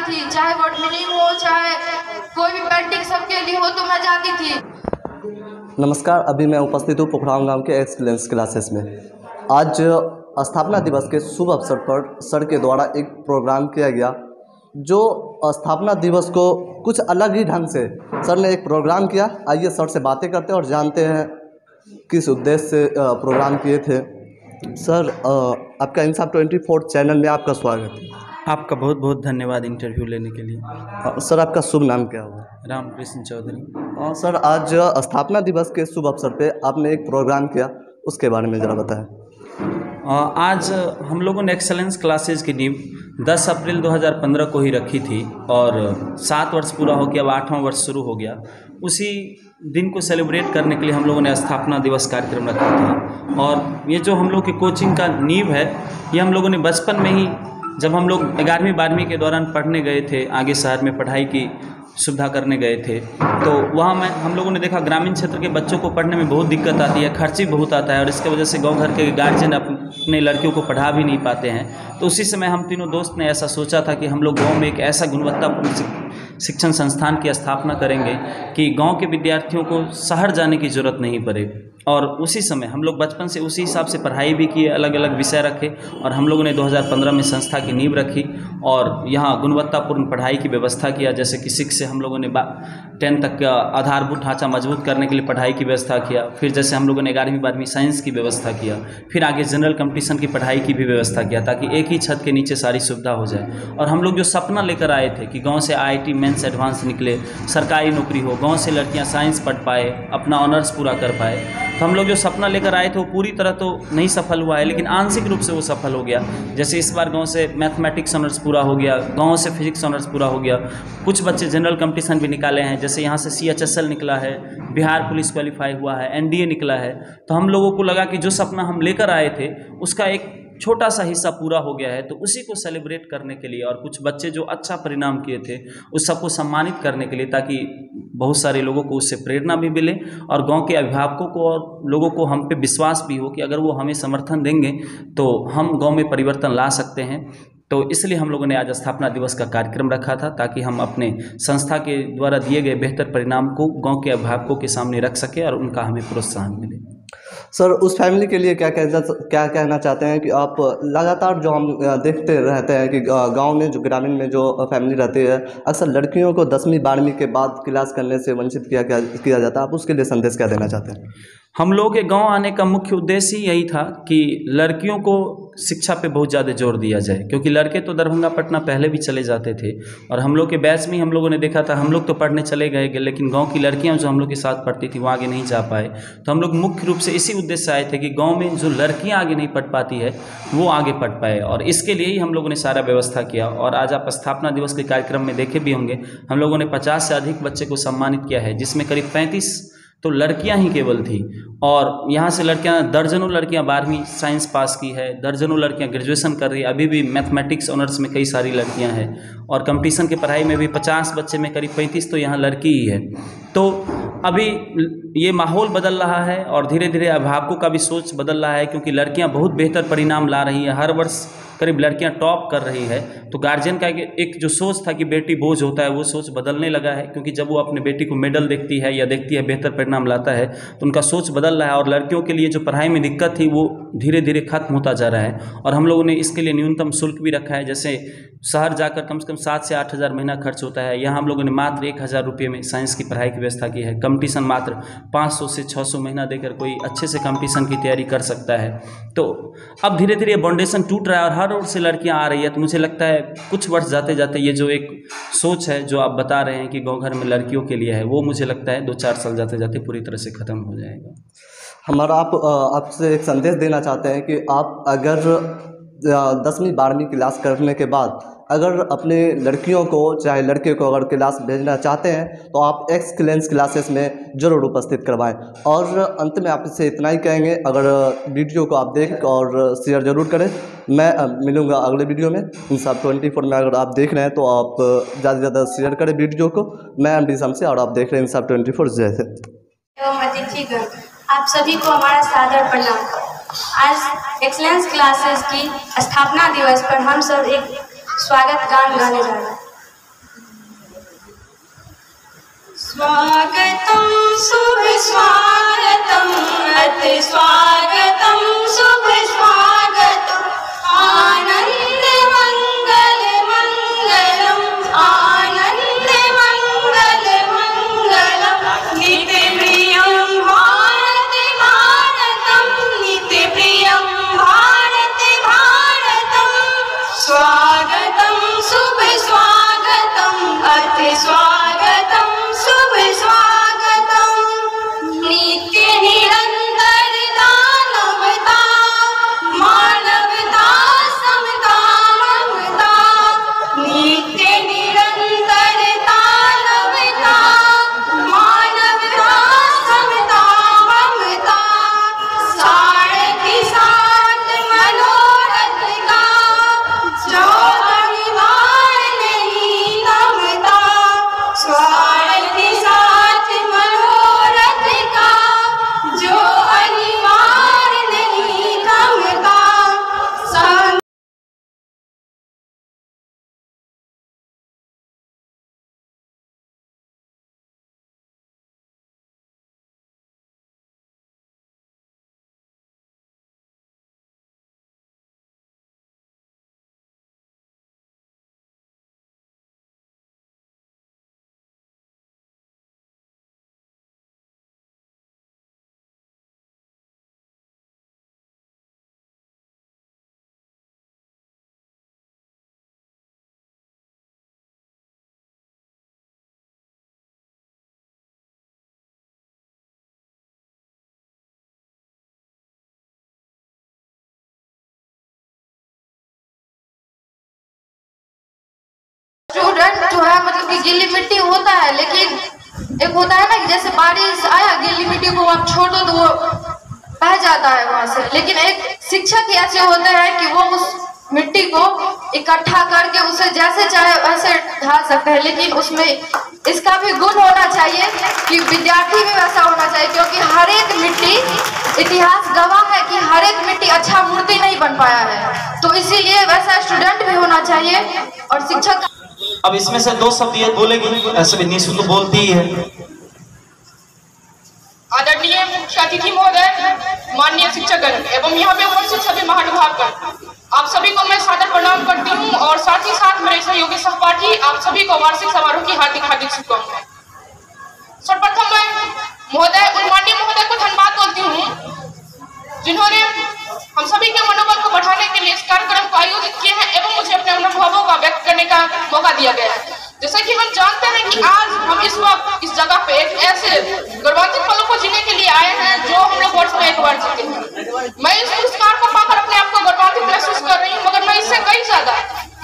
थी, चाहे word meaning हो चाहे कोई भी पेंटिंग सबके लिए हो तो मैं जाती थी। नमस्कार, अभी मैं उपस्थित हूँ पोखराम गांव के एक्सीलेंस क्लासेस में। आज स्थापना दिवस के शुभ अवसर पर सर के द्वारा एक प्रोग्राम किया गया, जो स्थापना दिवस को कुछ अलग ही ढंग से सर ने एक प्रोग्राम किया। आइए सर से बातें करते हैं और जानते हैं किस उद्देश्य से प्रोग्राम किए थे। सर, आपका इंसाफ 24 चैनल में आपका स्वागत है। आपका बहुत बहुत धन्यवाद इंटरव्यू लेने के लिए। सर, आपका शुभ नाम क्या हुआ? रामकृष्ण चौधरी। सर, आज स्थापना दिवस के शुभ अवसर पे आपने एक प्रोग्राम किया, उसके बारे में ज़रा बताएं। आज हम लोगों ने एक्सेलेंस क्लासेस की नींव 10 अप्रैल 2015 को ही रखी थी और 7 वर्ष पूरा हो गया, अब 8वां वर्ष शुरू हो गया। उसी दिन को सेलिब्रेट करने के लिए हम लोगों ने स्थापना दिवस कार्यक्रम रखा था। और ये जो हम लोग की कोचिंग का नींव है, ये हम लोगों ने बचपन में ही, जब हम लोग 11वीं 12वीं के दौरान पढ़ने गए थे, आगे शहर में पढ़ाई की सुविधा करने गए थे, तो वहाँ में हम लोगों ने देखा ग्रामीण क्षेत्र के बच्चों को पढ़ने में बहुत दिक्कत आती है, खर्ची बहुत आता है और इसके वजह से गांव घर के गार्जियन अपने लड़कियों को पढ़ा भी नहीं पाते हैं। तो उसी समय हम तीनों दोस्त ने ऐसा सोचा था कि हम लोग गाँव में एक ऐसा गुणवत्तापूर्ण शिक्षण संस्थान की स्थापना करेंगे कि गांव के विद्यार्थियों को शहर जाने की ज़रूरत नहीं पड़े। और उसी समय हम लोग बचपन से उसी हिसाब से पढ़ाई भी किए, अलग अलग विषय रखे और हम लोगों ने 2015 में संस्था की नींव रखी और यहाँ गुणवत्तापूर्ण पढ़ाई की व्यवस्था किया। जैसे कि 6 से हम लोगों ने 10 तक का आधारभूत ढांचा मजबूत करने के लिए पढ़ाई की व्यवस्था किया। फिर जैसे हम लोगों ने 11वीं 12वीं साइंस की व्यवस्था किया, फिर आगे जनरल कंपटीशन की पढ़ाई की भी व्यवस्था किया, ताकि एक ही छत के नीचे सारी सुविधा हो जाए। और हम लोग जो सपना लेकर आए थे कि गाँव से IIT मेंस एडवांस निकले, सरकारी नौकरी हो, गाँव से लड़कियाँ साइंस पढ़ पाए, अपना ऑनर्स पूरा कर पाए, तो हम लोग जो सपना लेकर आए थे वो पूरी तरह तो नहीं सफल हुआ है, लेकिन आंशिक रूप से वो सफल हो गया। जैसे इस बार गांव से मैथमेटिक्स ऑनर्स पूरा हो गया, गांव से फिजिक्स ऑनर्स पूरा हो गया, कुछ बच्चे जनरल कंपटीशन भी निकाले हैं। जैसे यहाँ से CHSL निकला है, बिहार पुलिस क्वालिफाई हुआ है, NDA निकला है। तो हम लोगों को लगा कि जो सपना हम लेकर आए थे उसका एक छोटा सा हिस्सा पूरा हो गया है, तो उसी को सेलिब्रेट करने के लिए और कुछ बच्चे जो अच्छा परिणाम किए थे उस सबको सम्मानित करने के लिए, ताकि बहुत सारे लोगों को उससे प्रेरणा भी मिले और गांव के अभिभावकों को और लोगों को हम पे विश्वास भी हो कि अगर वो हमें समर्थन देंगे तो हम गांव में परिवर्तन ला सकते हैं। तो इसलिए हम लोगों ने आज स्थापना दिवस का कार्यक्रम रखा था, ताकि हम अपने संस्था के द्वारा दिए गए बेहतर परिणाम को गाँव के अभिभावकों के सामने रख सकें और उनका हमें प्रोत्साहन मिले। सर, उस फैमिली के लिए क्या कहना चाहते हैं कि आप लगातार जो हम देखते रहते हैं कि गांव में जो ग्रामीण में जो फैमिली रहती है, अक्सर लड़कियों को 10वीं 12वीं के बाद क्लास करने से वंचित किया जाता है, आप उसके लिए संदेश क्या देना चाहते हैं? हम लोग के गांव आने का मुख्य उद्देश्य ही यही था कि लड़कियों को शिक्षा पे बहुत ज़्यादा जोर दिया जाए, क्योंकि लड़के तो दरभंगा पटना पहले भी चले जाते थे और हम लोग के बैच में हम लोगों ने देखा था, हम लोग तो पढ़ने चले गए, लेकिन गांव की लड़कियां जो हम लोग के साथ पढ़ती थी वो आगे नहीं जा पाए। तो हम लोग मुख्य रूप से इसी उद्देश्य से आए थे कि गाँव में जो लड़कियाँ आगे नहीं पढ़ पाती है वो आगे पढ़ पाए, और इसके लिए ही हम लोगों ने सारा व्यवस्था किया। और आज आप स्थापना दिवस के कार्यक्रम में देखे भी होंगे, हम लोगों ने 50 से अधिक बच्चे को सम्मानित किया है, जिसमें करीब 35 तो लड़कियां ही केवल थी। और यहाँ से लड़कियां, दर्जनों लड़कियां 12वीं साइंस पास की है, दर्जनों लड़कियां ग्रेजुएशन कर रही है, अभी भी मैथमेटिक्स ऑनर्स में कई सारी लड़कियां हैं, और कंपटीशन की पढ़ाई में भी 50 बच्चे में करीब 35 तो यहाँ लड़की ही है। तो अभी ये माहौल बदल रहा है और धीरे धीरे अभिभावकों का भी सोच बदल रहा है, क्योंकि लड़कियाँ बहुत बेहतर परिणाम ला रही है, हर वर्ष करीब लड़कियां टॉप कर रही है। तो गार्जियन का एक जो सोच था कि बेटी बोझ होता है, वो सोच बदलने लगा है, क्योंकि जब वो अपने बेटी को मेडल देखती है या देखती है बेहतर परिणाम लाता है तो उनका सोच बदल रहा है, और लड़कियों के लिए जो पढ़ाई में दिक्कत थी वो धीरे धीरे खत्म होता जा रहा है। और हम लोगों ने इसके लिए न्यूनतम शुल्क भी रखा है। जैसे शहर जाकर कम से कम 7 से 8 हज़ार महीना खर्च होता है, यहाँ हम लोगों ने मात्र 1,000 रुपये में साइंस की पढ़ाई की व्यवस्था की है। कंपटीशन मात्र 500 से 600 महीना देकर कोई अच्छे से कंपटीशन की तैयारी कर सकता है। तो अब धीरे धीरे बाउंडेशन टूट रहा है और हर ओर से लड़कियां आ रही है। तो मुझे लगता है कुछ वर्ष जाते जाते ये जो एक सोच है जो आप बता रहे हैं कि गाँव घर में लड़कियों के लिए है, वो मुझे लगता है 2-4 साल जाते जाते पूरी तरह से ख़त्म हो जाएगा। हमारा आपसे एक संदेश देना चाहते हैं कि आप अगर 10वीं 12वीं क्लास करने के बाद अगर अपने लड़कियों को चाहे लड़के को अगर क्लास भेजना चाहते हैं तो आप एक्सीलेंस क्लासेस में ज़रूर उपस्थित करवाएं। और अंत में आपसे इतना ही कहेंगे, अगर वीडियो को आप देख और शेयर ज़रूर करें। मैं मिलूँगा अगले वीडियो में इंसाफ 24 में। अगर आप देख रहे हैं तो आप ज़्यादा से ज़्यादा शेयर करें वीडियो को। मैं MD शमसे और आप देख रहे हैं इंसाफ 24। जैसे आप सभी को हमारा सादर प्रणाम। आज एक्सीलेंस क्लासेस की स्थापना दिवस पर हम सब एक स्वागत गान गाने जा रहे हैं। स्वागतं शुभ स्वागतं अति स्वागतं शुभ स्वागतं आनंद मंगल मंगलम आनंद मंगल मंगलम नित्य प्रियं भारत भारतं नित्य प्रियं भारत भारतं स्वागतं शुभ स्वागतं अति स्वागतं शुभ स्वागतं नित्य निरंतर दानवता मानवता समता ममता नित्य निरंतर दानवता मानवता समता ममता सारथी साथ मनोरथ का जो अनिवार्य नहीं नमता स्वार्थी साथ मनोरथ का जो अनिवार्य नहीं नमता स्टूडेंट जो है मतलब कि गीली मिट्टी होता है, लेकिन एक होता है ना कि जैसे बारिश आया गीली मिट्टी को आप छोड़ दो तो वो बह जाता है वहां से, लेकिन एक शिक्षक ही ऐसे होते हैं कि वो उस मिट्टी को इकट्ठा करके उसे जैसे चाहे वैसे ढा सकते हैं। लेकिन उसमें इसका भी गुण होना चाहिए कि विद्यार्थी भी वैसा होना चाहिए, क्योंकि हर एक मिट्टी, इतिहास गवाह है कि हर एक मिट्टी अच्छा मूर्ति नहीं बन पाया है, तो इसीलिए वैसा स्टूडेंट भी होना चाहिए। और शिक्षक अब इसमें से दो शब्द ये बोलेगी, ऐसे भी निशु तो बोलती ही है। आदरणीय मुख्य अतिथि महोदय, माननीय शिक्षकगण एवं यहाँ पे उपस्थित सभी महानुभावगण, आप सभी को मैं सादर प्रणाम करती हूँ और साथ ही साथ मेरे सहयोगी सहपाठी आप सभी को वार्षिक समारोह की हार्दिक हार्दिक शुभकामनाएं। सर्वप्रथम मैं महोदय उन माननीय महोदय को धन्यवाद बोलती हूँ जिन्होंने हम सभी के मनोबल को बढ़ाने के लिए इस कार्यक्रम को आयोजित किए हैं एवं मुझे अपने अनुभवों का व्यक्त करने का मौका दिया गया है। जैसा कि हम जानते हैं कि आज हम इस वक्त इस जगह पे एक ऐसे गौरवान्वित पलों को जीने के लिए आए हैं जो हम लोग वर्ष में एक बार जीते हैं। मैं इस पुरस्कार को पाकर अपने आप को गौरवान्वित महसूस कर रही हूँ, मगर मैं इससे कई ज्यादा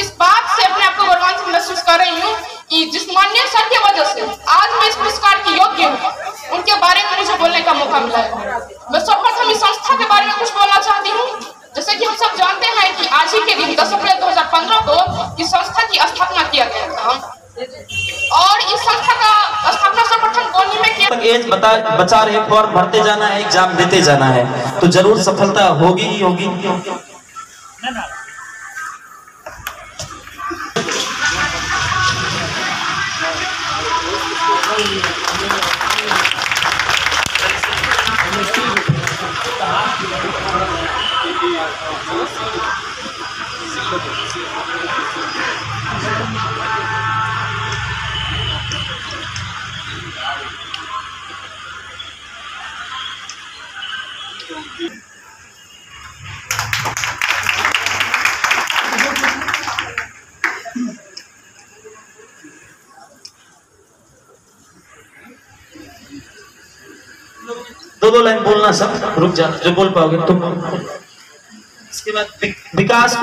इस बात से अपने आप को गौरवान्वित महसूस कर रही हूँ कि जिस माननीय सर की वजह से आज मैं इस पुरस्कार की योग्य हूँ, उनके बारे में मुझे बोलने का मौका मिला है। मैं सर्वप्रथम इस संस्था के बारे में कुछ बोलना चाहती हूँ। जैसे कि हम सब जानते हैं कि आज ही के दिन 10 अप्रैल 2015 को इस संस्था की स्थापना किया गया था और इस संस्था का स्थापना सर्वप्रथम कौन में किया। एज बचा रहे, फॉर्म भरते जाना है, एग्जाम देते जाना है, तो जरूर सफलता होगी ही होगी। दो लाइन बोलना सब, रुक जा, जो बोल पाओगे तुम। इसके बाद विकास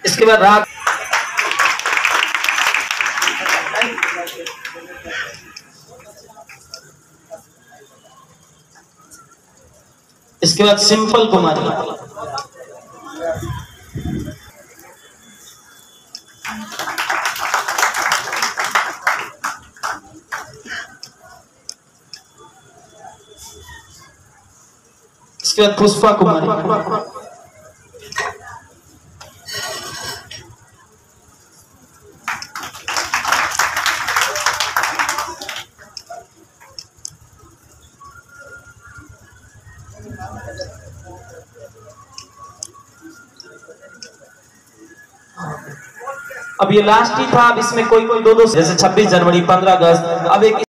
इसके बाद रात इसके बाद सिंपल कुमारी। इसके बाद पुष्पा कुमारी। अब ये लास्ट ही था, अब इसमें कोई दो जैसे 26 जनवरी 15 अगस्त, अब एक